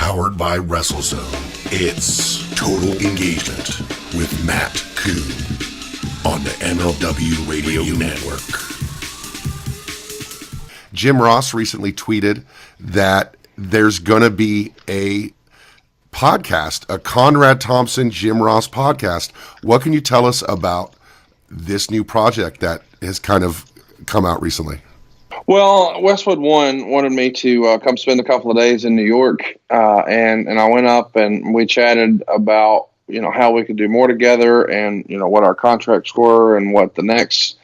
Powered by WrestleZone. It's Total Engagement with Matt Koon on the MLW Radio Network. Jom Ross recently tweeted that there's going to be a podcast, a Conrad Thompson, Jom Ross podcast. What can you tell us about this new project that has kind of come out recently? Well, Westwood One wanted me to come spend a couple of days in New York, and I went up and we chatted about, how we could do more together and, what our contracts were and what the next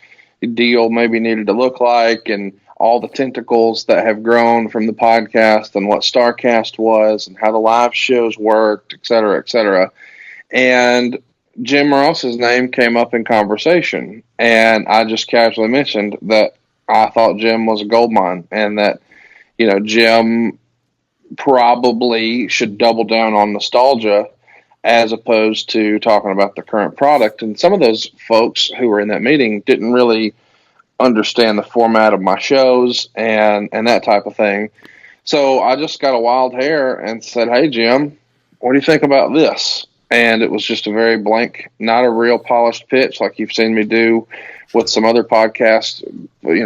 deal maybe needed to look like and all the tentacles that have grown from the podcast and what StarCast was and how the live shows worked, et cetera, et cetera. And Jom Ross's name came up in conversation, and I just casually mentioned that I thought Jim was a gold mine and that, Jim probably should double down on nostalgia as opposed to talking about the current product. And some of those folks who were in that meeting didn't really understand the format of my shows and that type of thing. So I just got a wild hair and said, "Hey, Jim, what do you think about this?" And it was just a very blank, not a real polished pitch like you've seen me do with some other podcast,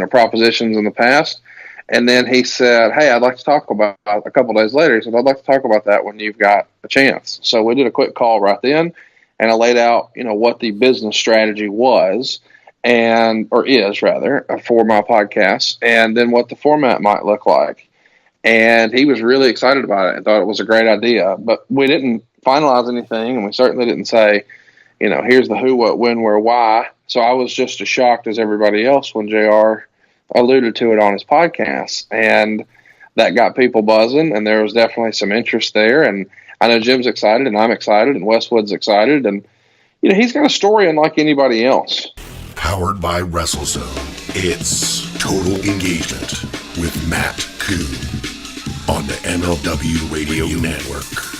propositions in the past. And then he said, "Hey, I'd like to talk about," a couple of days later, he said, "I'd like to talk about that when you've got a chance." So we did a quick call right then, and I laid out, what the business strategy was is for my podcast, and then what the format might look like. And he was really excited about it and thought it was a great idea, but we didn't finalize anything, and we certainly didn't say, here's the who, what, when, where, why. So I was just as shocked as everybody else when JR alluded to it on his podcast, and that got people buzzing, and there was definitely some interest there. And I know Jim's excited, and I'm excited, and Westwood's excited, and he's got a story unlike anybody else. Powered by WrestleZone. It's Total Engagement with Matt Koon on the MLW Radio Network.